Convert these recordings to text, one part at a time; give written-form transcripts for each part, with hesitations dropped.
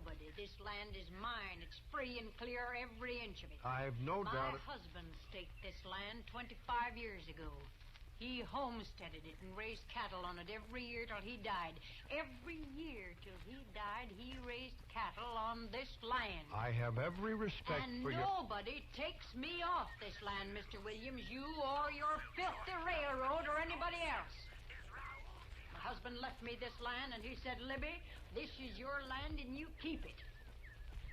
nobody. This land is mine. It's free and clear, every inch of it. I've no doubt... My husband staked this land 25 years ago. He homesteaded it and raised cattle on it every year till he died. Every year till he died, he raised cattle on this land. I have every respect for you. And nobody takes me off this land, Mr. Williams, you or your filthy railroad or anybody else. My husband left me this land, and he said, Libby, this is your land, and you keep it.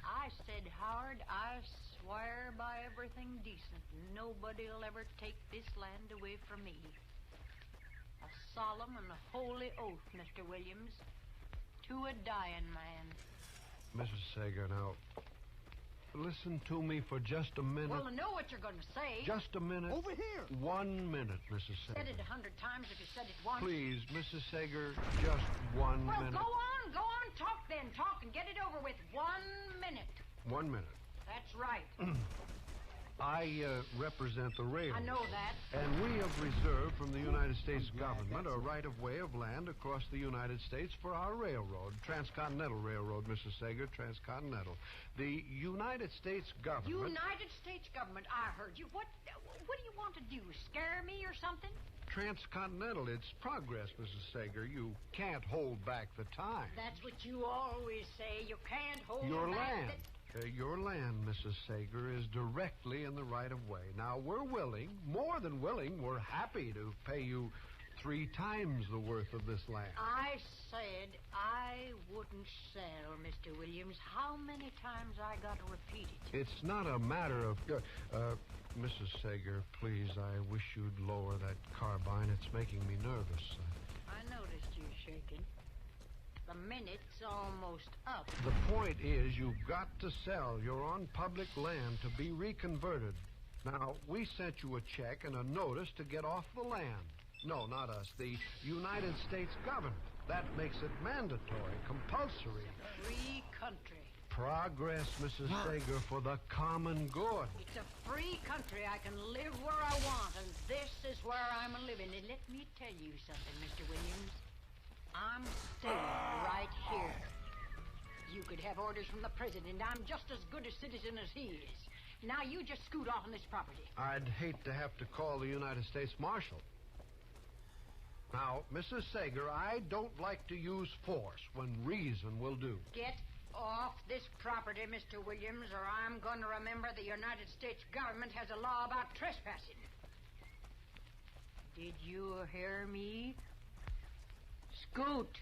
I said, Howard, I swear by everything decent, nobody'll ever take this land away from me. A solemn and a holy oath, Mr. Williams, to a dying man. Mrs. Sager, now, listen to me for just a minute. Well, I know what you're going to say. Just a minute. Over here. 1 minute, Mrs. Sager. Said it 100 times if you said it once. Please, Mrs. Sager, just 1 well, minute. Well, go on, talk then. Talk and get it over with. 1 minute. 1 minute. That's right. I represent the railroad. I know that. And we have reserved from the United States government a right-of-way of land across the United States for our railroad, Transcontinental Railroad, Mrs. Sager, Transcontinental. The United States government... United States government, I heard you. What do you want to do, scare me or something? Transcontinental, it's progress, Mrs. Sager. You can't hold back the time. That's what you always say. You can't hold Your back land. Your land, Mrs. Sager, is directly in the right-of-way. Now, we're willing, more than willing, we're happy to pay you 3 times the worth of this land. I said I wouldn't sell, Mr. Williams. How many times I got to repeat it? It's not a matter of... Mrs. Sager, please, I wish you'd lower that carbine. It's making me nervous. I noticed you shaking. The minute's almost up. The point is, you've got to sell. You're on public land to be reconverted. Now, we sent you a check and a notice to get off the land. No, not us. The United States government. That makes it mandatory, compulsory. Free country. Progress, Mrs. Sager, for the common good. It's a free country. I can live where I want, and this is where I'm living. And let me tell you something, Mr. Williams. I'm staying right here. You could have orders from the president. I'm just as good a citizen as he is. Now you just scoot off on this property. I'd hate to have to call the United States Marshal. Now, Mrs. Sager, I don't like to use force when reason will do. Get off this property, Mr. Williams, or I'm going to remember the United States government has a law about trespassing. Did you hear me? Scoot.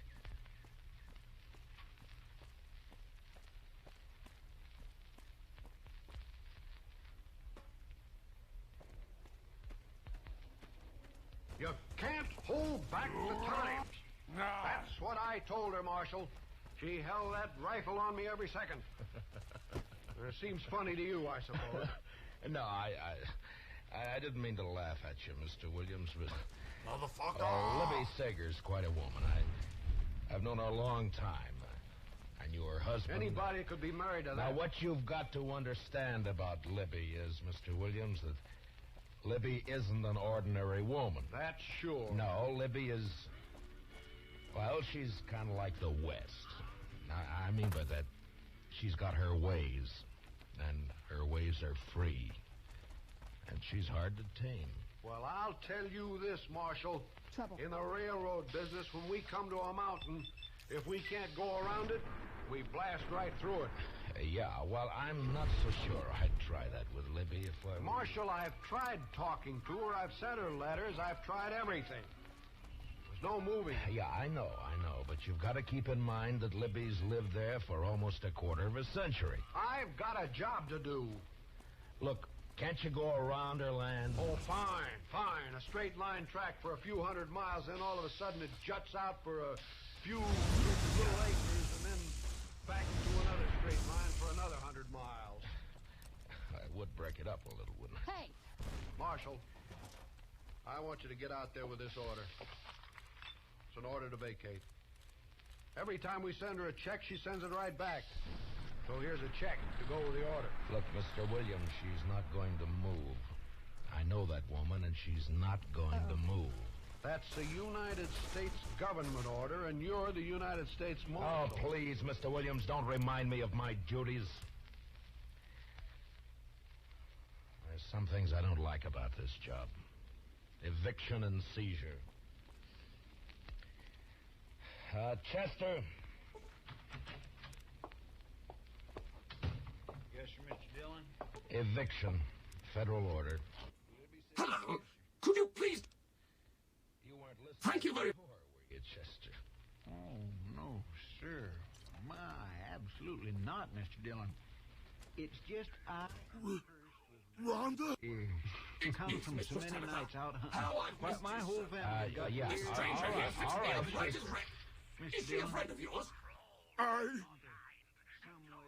You can't hold back the times. No. That's what I told her, Marshal. She held that rifle on me every second. It seems funny to you, I suppose. No, I didn't mean to laugh at you, Mr. Williams, but... Motherfucker! Libby Sager's quite a woman. I've known her a long time. I knew her husband. Anybody could be married to that. Now, what you've got to understand about Libby is, Mr. Williams, that Libby isn't an ordinary woman. That's sure. No, Libby is... Well, she's kind of like the West. I mean by that, she's got her ways, and her ways are free. And she's hard to tame. Well, I'll tell you this, Marshal. Trouble. In the railroad business, when we come to a mountain, if we can't go around it, we blast right through it. Yeah, well, I'm not so sure I'd try that with Libby if I... Marshal, I've tried talking to her. I've sent her letters. I've tried everything. There's no moving. Yeah, I know. But you've got to keep in mind that Libby's lived there for almost a quarter of a century. I've got a job to do. Look, can't you go around her land? Oh, fine. A straight line track for a few 100 miles, then all of a sudden it juts out for a few little acres, and then back to another straight line for another 100 miles. I would break it up a little, wouldn't I? Hey! Marshal, I want you to get out there with this order. It's an order to vacate. Every time we send her a check, she sends it right back. So here's a check to go with the order. Look, Mr. Williams, she's not going to move. I know that woman, and she's not going to move. That's the United States government order, and you're the United States Marshal. Oh, please, Mr. Williams, don't remind me of my duties. There's some things I don't like about this job. Eviction and seizure. Chester. Yes, sir, Mr. Dillon. Eviction. Federal order. Hello. Could you please... You weren't listening. Thank you very... before, were you, Chester? Oh, no, sir. My, absolutely not, Mr. Dillon. It's just Rhonda? come from so many nights out hunting. How I've My, missed my you, whole sir. family got yeah. here. This stranger here fixed me up right as rain. Mr. Is he a Dillon, friend of yours? some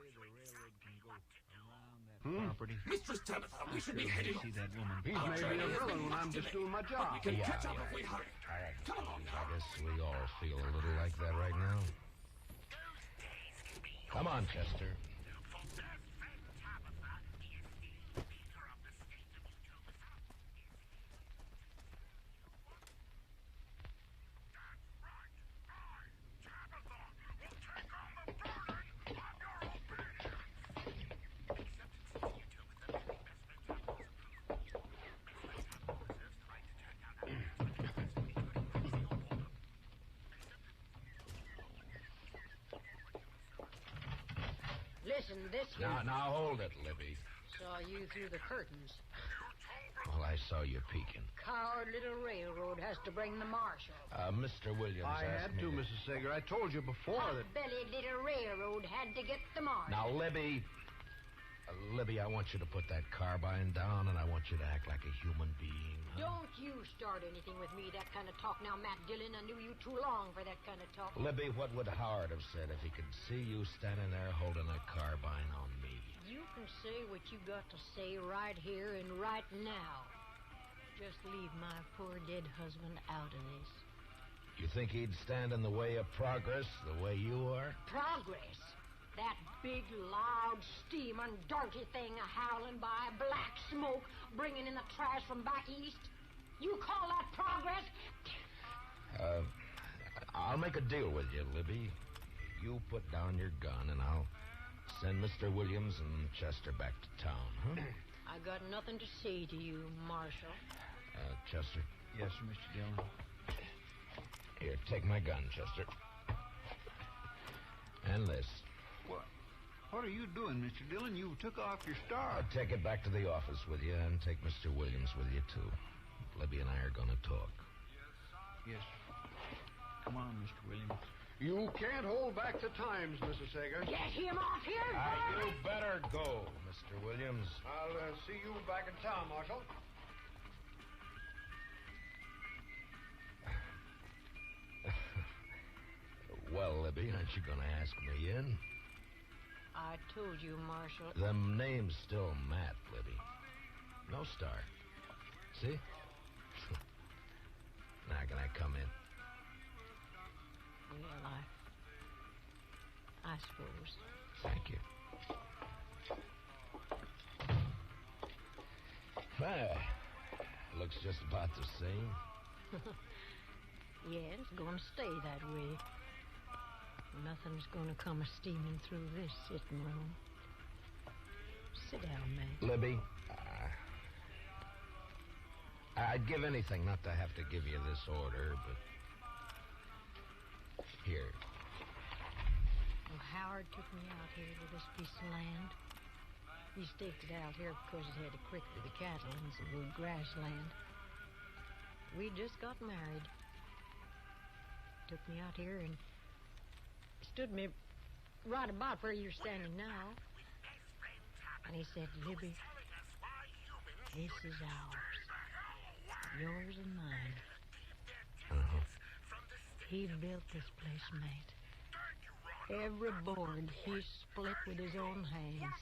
way the railroad can go around that property. Mistress Tabitha, we should be heading See that woman? He's made me a villain when I'm just doing my job. We can Yeah, catch up yeah. if we hurry. All right. Come along I now. guess we all feel a little like that right now. Come on, Chester. Listen, this here Now hold it, Libby. saw you through the curtains. Well, I saw you peeking. Coward little railroad has to bring the marshal. Mr. Williams I asked had to, me Mrs. Sager. I told you before that... Belly little railroad had to get the marshal. Now, Libby, I want you to put that carbine down, and I want you to act like a human being. Huh? Don't you start anything with me, that kind of talk. Now, Matt Dillon, I knew you too long for that kind of talk. Libby, what would Howard have said if he could see you standing there holding a carbine on me? You can say what you got to say right here and right now. Just leave my poor dead husband out of this. You think he'd stand in the way of progress the way you are? Progress? That big, loud, steaming, dirty thing a-howling by, black smoke bringing in the trash from back east? You call that progress? I'll make a deal with you, Libby. You put down your gun, and I'll send Mr. Williams and Chester back to town, huh? I got nothing to say to you, Marshal. Chester, Yes, sir, Mr. Dillon. here, take my gun, Chester. And this. What are you doing, Mr. Dillon? You took off your star. Take it back to the office with you, and take Mr. Williams with you, too. Libby and I are going to talk. Yes, sir. Come on, Mr. Williams. You can't hold back the times, Mrs. Sager. Get him off here, You better go, Mr. Williams. I'll see you back in town, Marshal. Well, Libby, aren't you going to ask me in? I told you, Marshal. Them name's still Matt, Libby. No star. See? Now can I come in? Well, I suppose. Thank you. Well, looks just about the same. Yeah, it's going to stay that way. Nothing's going to come steaming through this sitting room. Sit down, man. Libby, I'd give anything not to have to give you this order, but... Here. Well, Howard took me out here to this piece of land. He staked it out here because it had a creek for the cattle and some good grassland. We just got married. Took me out here and stood me right about where you're standing now. And he said, Libby, this is ours. Yours and mine. Uh-huh. He built this place, mate. Every board he split with his own hands.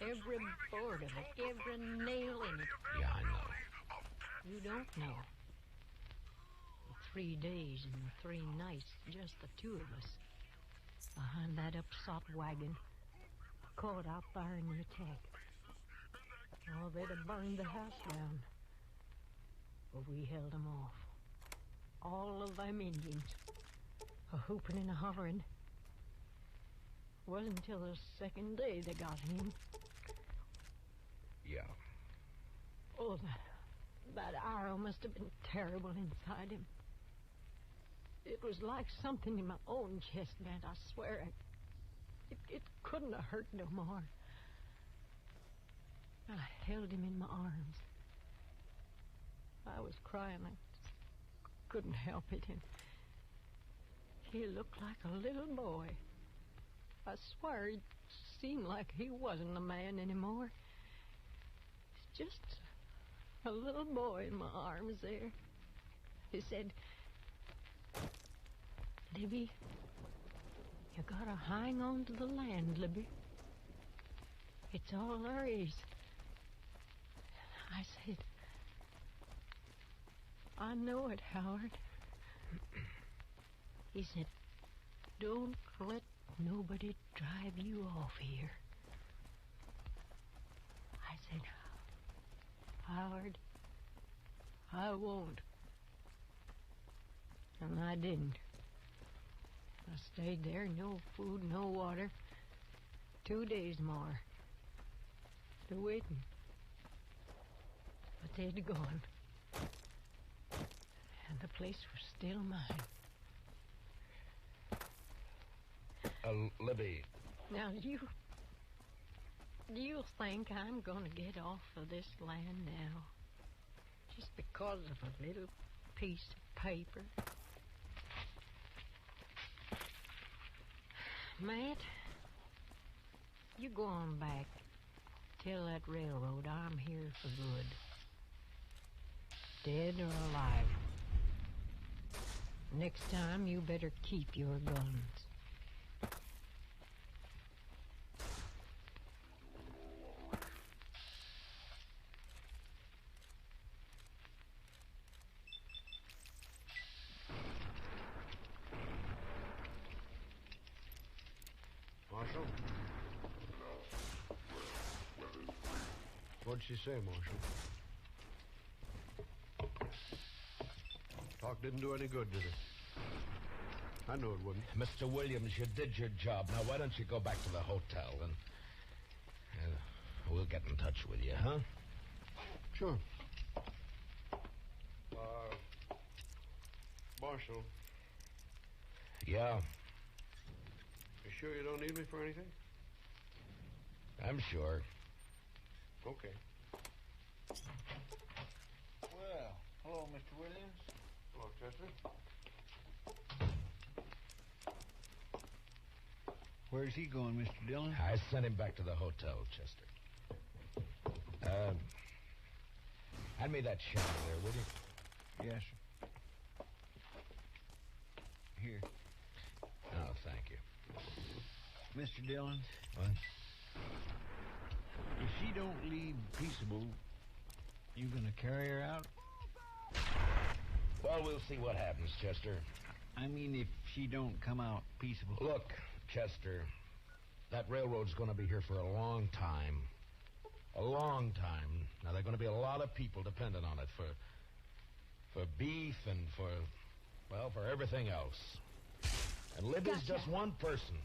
Every board of it, every nail in it. Yeah, I know. You don't know. The 3 days and the 3 nights, just the two of us. Behind that upsot wagon, caught out there in the attack. Oh, they'd have burned the house down. But we held them off. all of them Indians, a-hooping and a-hollering. Wasn't until the second day they got him. Yeah. Oh, that arrow must have been terrible inside him. It was like something in my own chest, man, I swear. It couldn't have hurt no more. I held him in my arms. I was crying. I couldn't help it. And he looked like a little boy. I swear it seemed like he wasn't a man anymore. He's just a little boy in my arms there. He said, "Libby, you gotta hang on to the land, Libby. It's all there is." I said, "I know it, Howard." He said, "Don't let nobody drive you off here." I said, "Howard, I won't." And I didn't. I stayed there, no food, no water. 2 days more. They're waiting. But they'd gone. And the place was still mine. Libby. Now, do you think I'm going to get off of this land now? Just because of a little piece of paper? Matt, you go on back. Tell that railroad I'm here for good. Dead or alive. Next time, you better keep your guns. Marshal? What'd she say, Marshal? Talk didn't do any good, did it? I knew it wouldn't. Mr. Williams, you did your job. Now, why don't you go back to the hotel and we'll get in touch with you, huh? Sure. Marshal, Yeah, you sure you don't need me for anything? I'm sure. Okay. Well, hello, Mr. Williams. Hello, Chester. Where's he going, Mr. Dillon? I sent him back to the hotel, Chester. Hand me that shell there, will you? Yes, sir. Here. Oh, thank you. Mr. Dillon, What? if she don't leave peaceable, you gonna carry her out? Well, we'll see what happens, Chester. I mean, if she don't come out peaceable. Look, Chester, that railroad's going to be here for a long time. A long time. Now, there are going to be a lot of people dependent on it for beef and for everything else. And Libby's Gotcha. just one person.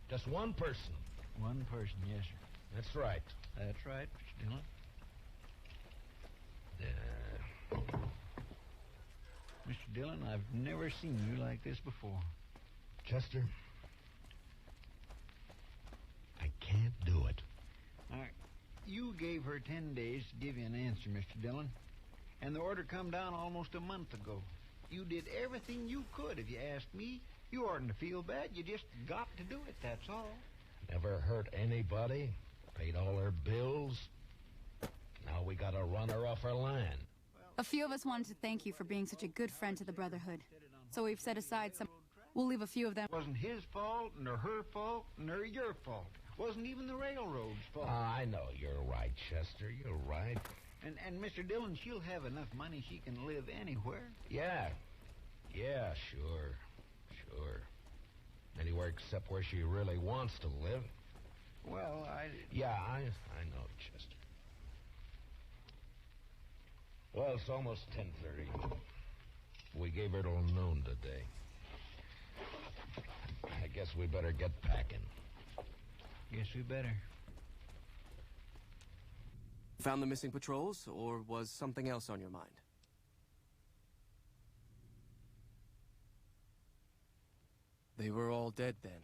Just one person. One person, yes, sir. That's right. That's right, Mr. Dillon. Mr. Dillon, I've never seen you like this before. Chester, I can't do it. All right. You gave her 10 days to give you an answer, Mr. Dillon. And the order come down almost a month ago. You did everything you could. If you asked me, you oughtn't to feel bad. You just got to do it, that's all. Never hurt anybody. Paid all her bills. Now we got to run her off our land. A few of us wanted to thank you for being such a good friend to the Brotherhood. So we've set aside some... We'll leave a few of them... Wasn't his fault, nor her fault, nor your fault. Wasn't even the railroad's fault. I know you're right, Chester. You're right. And Mr. Dillon, she'll have enough money she can live anywhere. Yeah. Yeah, sure. Sure. Anywhere except where she really wants to live. Well, Yeah, I know, Chester. Well, it's almost 10:30. We gave her till noon today. I guess we better get packing. Guess we better. Found the missing patrols, or was something else on your mind? They were all dead then.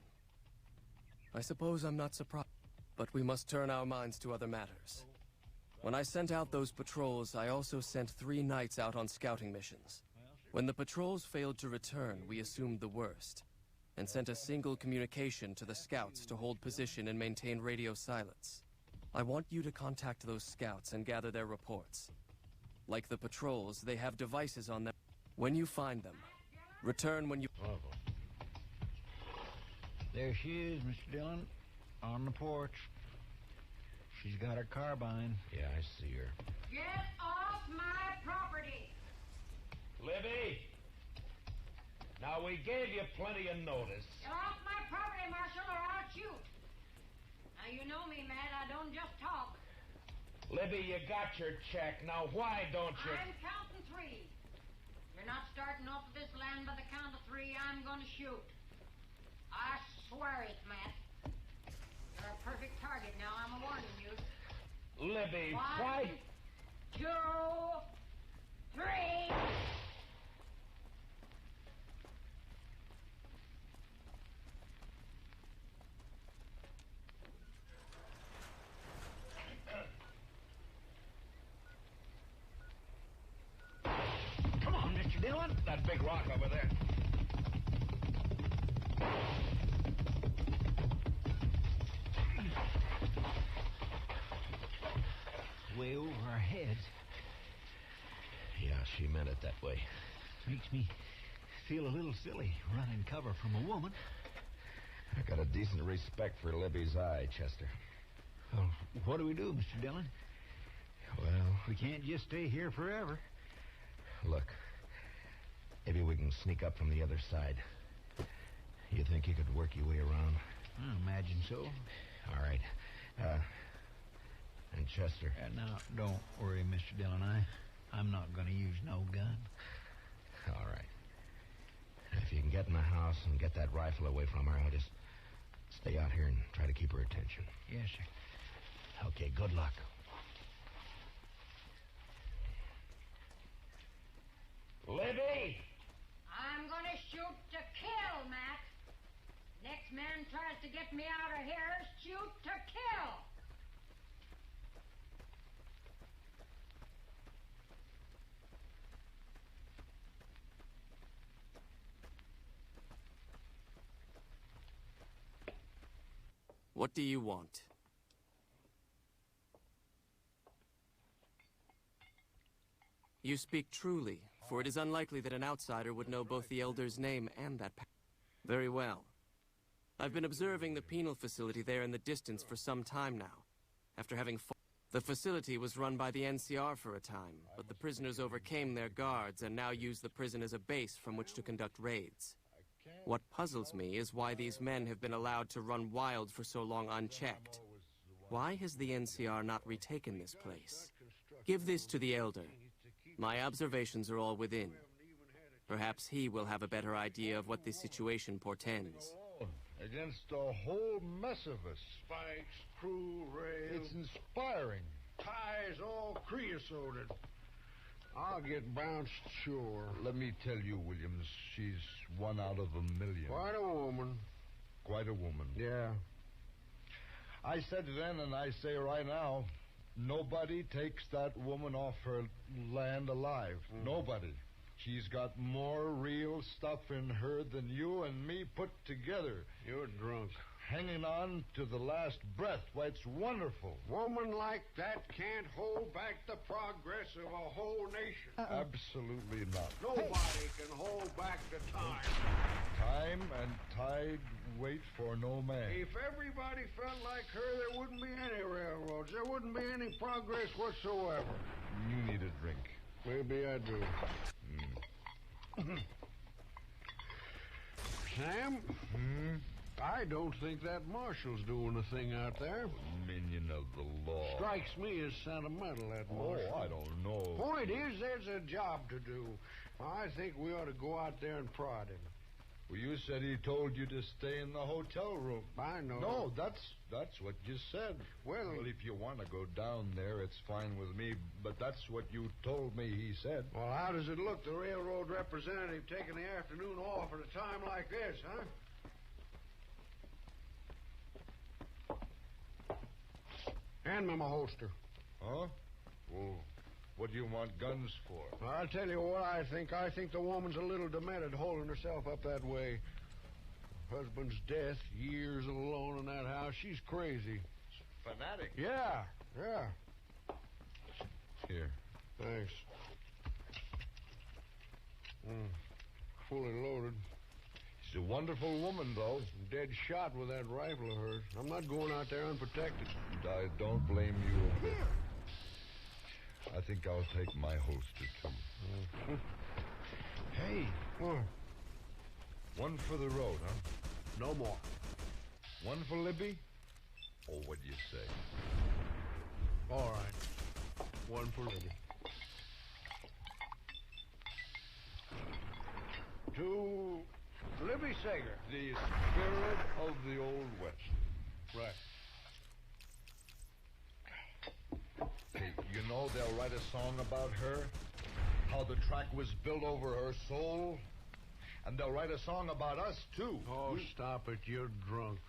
I suppose I'm not surprised. But we must turn our minds to other matters. When I sent out those patrols, I also sent 3 knights out on scouting missions. When the patrols failed to return, we assumed the worst, and sent a single communication to the scouts to hold position and maintain radio silence. I want you to contact those scouts and gather their reports. Like the patrols, they have devices on them. When you find them, return when you... There she is, Mr. Dillon, on the porch. She's got her carbine. Yeah, I see her. Get off my property! Libby! Now, we gave you plenty of notice. Get off my property, Marshal, or I'll shoot. Now, you know me, Matt. I don't just talk. Libby, you got your check. Now, why don't you... I'm counting 3. You're not starting off this land by the count of 3. I'm going to shoot. I swear it, Matt. You're a perfect target now. I'm warning you. Libby, 1, why... 2, 3... Come on, Mr. Dillon. That big rock over there. Way over our heads. Yeah, she meant it that way. Makes me feel a little silly running cover from a woman. I got a decent respect for Libby's eye, Chester. Well, what do we do, Mr. Dillon? Well, We can't just stay here forever. look. Maybe we can sneak up from the other side. You think you could work your way around? I imagine so. All right. And Chester. Now, don't worry, Mr. Dillon. I'm not going to use no gun. All right. If you can get in the house and get that rifle away from her, I'll just stay out here and try to keep her attention. Yes, sir. Okay, good luck. Libby! I'm going to shoot to kill, Matt. Next man tries to get me out of here, shoot to kill. What do you want? You speak truly, for it is unlikely that an outsider would know both the Elder's name and that... Very well. I've been observing the penal facility there in the distance for some time now. After having fought... The facility was run by the NCR for a time, but the prisoners overcame their guards and now use the prison as a base from which to conduct raids. What puzzles me is why these men have been allowed to run wild for so long unchecked. Why has the NCR not retaken this place? Give this to the Elder. My observations are all within. Perhaps he will have a better idea of what this situation portends. Against a whole mess of us. Spikes, crew, rails, It's inspiring. ties all creosoted. I'll get bounced, sure. Let me tell you, Williams, she's 1 out of 1,000,000. Quite a woman. Quite a woman. Yeah. I said then, and I say right now, nobody takes that woman off her land alive. Nobody. She's got more real stuff in her than you and me put together. You're drunk. Hanging on to the last breath. Why, it's wonderful. Woman like that can't hold back the progress of a whole nation. Absolutely not. Nobody can hold back the time. Time and tide wait for no man. If everybody felt like her, there wouldn't be any railroads. There wouldn't be any progress whatsoever. You need a drink. Maybe I do. Sam? I don't think that marshal's doing a thing out there. Minion of the law. Strikes me as sentimental, that marshal. Oh, I don't know. Point is, there's a job to do. I think we ought to go out there and prod him. Well, you said he told you to stay in the hotel room. I know. No, that's what you said. Well, if you want to go down there, it's fine with me, but that's what you told me he said. Well, how does it look, the railroad representative taking the afternoon off at a time like this, huh? Hand me my holster. Huh? Well, what do you want guns for? I'll tell you what I think. I think the woman's a little demented holding herself up that way. Her husband's death, years alone in that house. She's crazy. Fanatic. Yeah. Here. Thanks. Fully loaded. She's a wonderful woman, though. Dead shot with that rifle of hers. I'm not going out there unprotected. I don't blame you a bit. I think I'll take my holster, too. Hey. One for the road, huh? No more. One for Libby? Oh, what do you say? All right. One for Libby. To Libby Sager. The spirit of the Old West. Right. Hey, you know they'll write a song about her? How the track was built over her soul? And they'll write a song about us, too. Oh, stop it. You're drunk.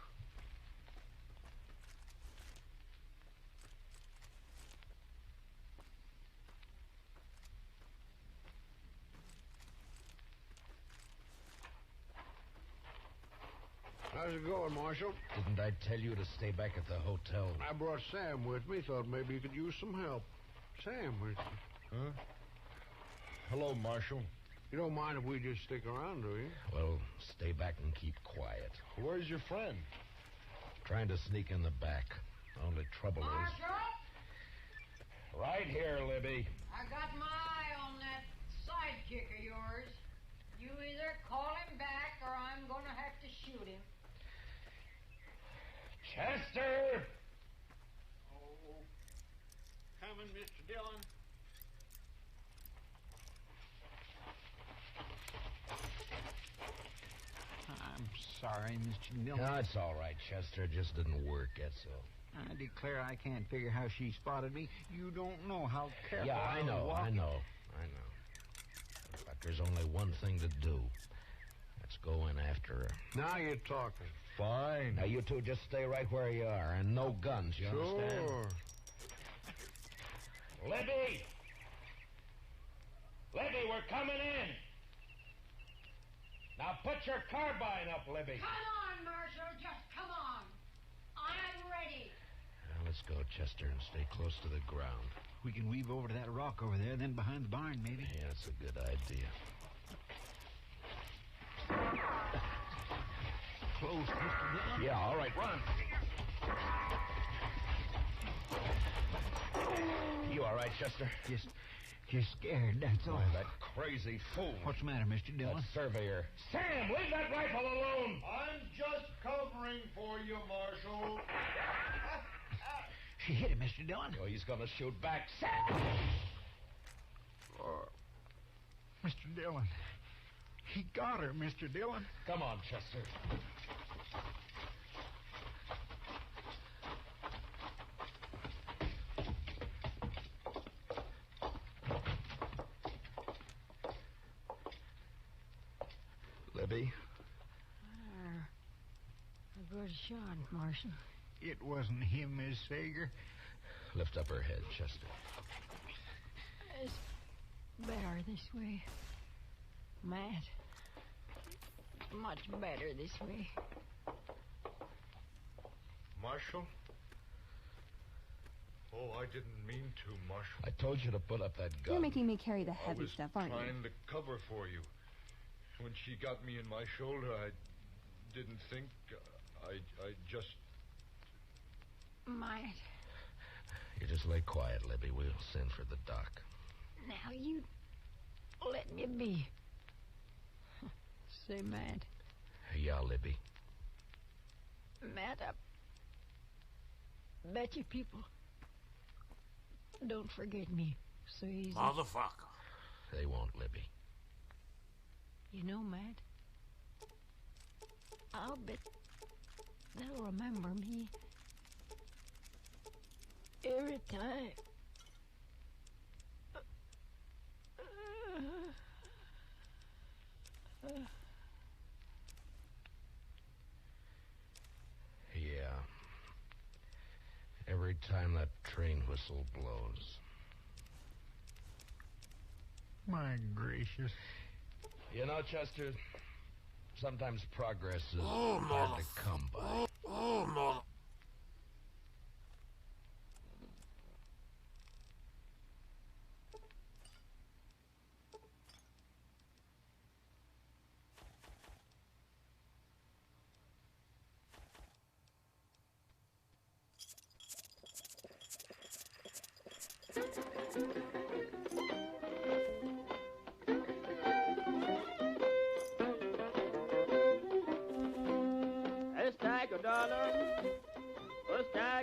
How's it going, Marshal? Didn't I tell you to stay back at the hotel? I brought Sam with me. Thought maybe you could use some help. Sam, Huh? Hello, Marshal. you don't mind if we just stick around, do you? Well, stay back and keep quiet. Where's your friend? Trying to sneak in the back. Only trouble is... Marshal, Right here, Libby. I got my eye on that sidekick of yours. You either call him back or I'm going to have to shoot him. Chester! Oh, coming, Mr. Dillon. I'm sorry, Mr. Dillon. No, it's all right, Chester. It just didn't work, that's all. I declare I can't figure how she spotted me. You don't know how careful Yeah, I know. But there's only one thing to do. Let's go in after her. Now you're talking. Fine. Now, you two just stay right where you are, and no guns, you understand? Sure. Libby! Libby, we're coming in! Now, put your carbine up, Libby. Come on, Marshal, just come on. I'm ready. Now, let's go, Chester, and stay close to the ground. We can weave over to that rock over there, then behind the barn, maybe. Yeah, that's a good idea. Close, Mr. Dillon. Yeah, all right, run. You all right, Chester? Just scared, that's all. Why, that crazy fool. What's the matter, Mr. Dillon? That surveyor. Sam, leave that rifle alone! I'm just covering for you, Marshal. She hit him, Mr. Dillon. Oh, he's gonna shoot back. Sam! Mr. Dillon. He got her, Mr. Dillon. Come on, Chester. Libby? A good shot, Marshal. It wasn't him, Miss Sager. Lift up her head, Chester. It's better this way. Matt. Much better this way. Marshal? Oh, I didn't mean to, Marshal. I told you to put up that gun. You're making me carry the I heavy was stuff, aren't you? trying to cover for you. When she got me in my shoulder, I didn't think. I just... Matt. You just lay quiet, Libby. We'll send for the doc. Now you let me be. Say, Matt. Yeah, Libby. Matt, I bet you people don't forget me so easy. Motherfucker. They won't, Libby. You know, Matt, I'll bet they'll remember me every time. Yeah. Every time that train whistle blows. My gracious. You know, Chester, sometimes progress is Oh, hard to come by. Oh, mother.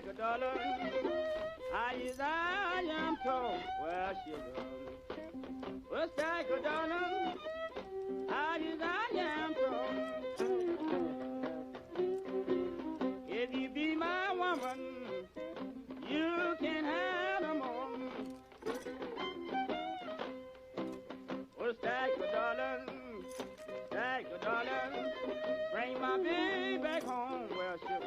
$1. I is I am told where she goes. Well, stack $1. I is I am told. If you be my woman, you can have them all. Well, stack $1. Stack $1. Bring my baby back home where she was.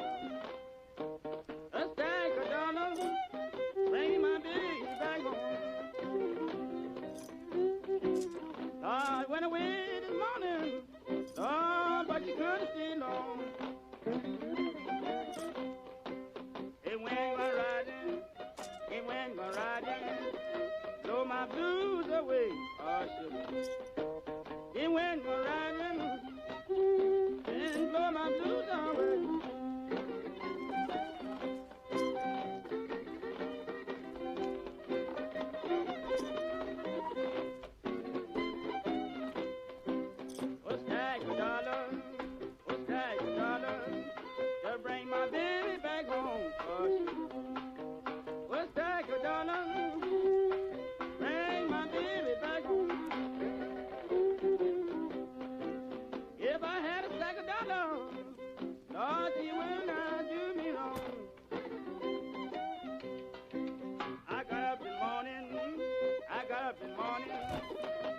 Bring my baby back home. Lord went away this morning. Lord, but you couldn't stay long. It went my riding. It went my riding. Blow my blues away. Oh, sugar. It went my riding. And blow my blues away.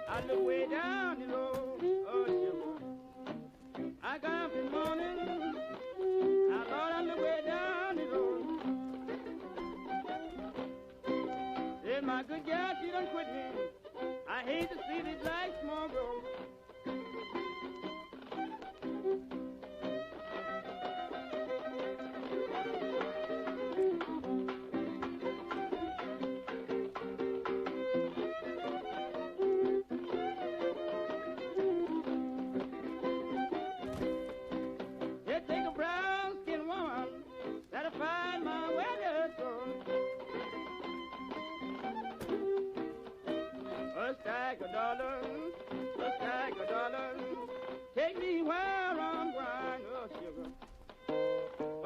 I look way down the road, oh, sugar. I got up in the morning, Lord, I look way down the road. Said my good girl, she done quit me. I hate to see this life small grow. A stack of dollars, take me where I'm going, oh sugar.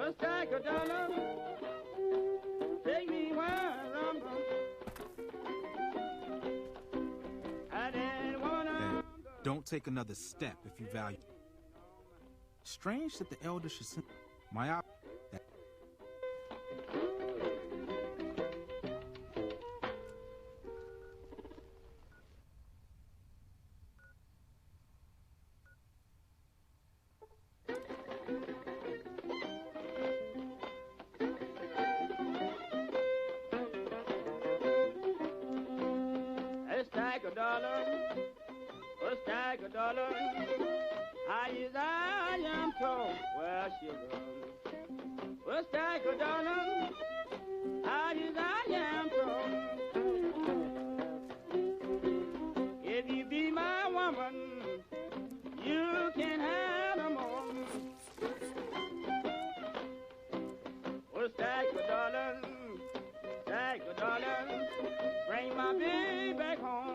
A stack of dollars, take me where I'm going. I didn't wanna. Don't take another step if you value. Strange that the elder should send my op. A stack of dollars, high as I am told where she goes. A stack of dollars, high as I am told. If you be my woman, you can have them all. A stack of dollars, bring my baby back home.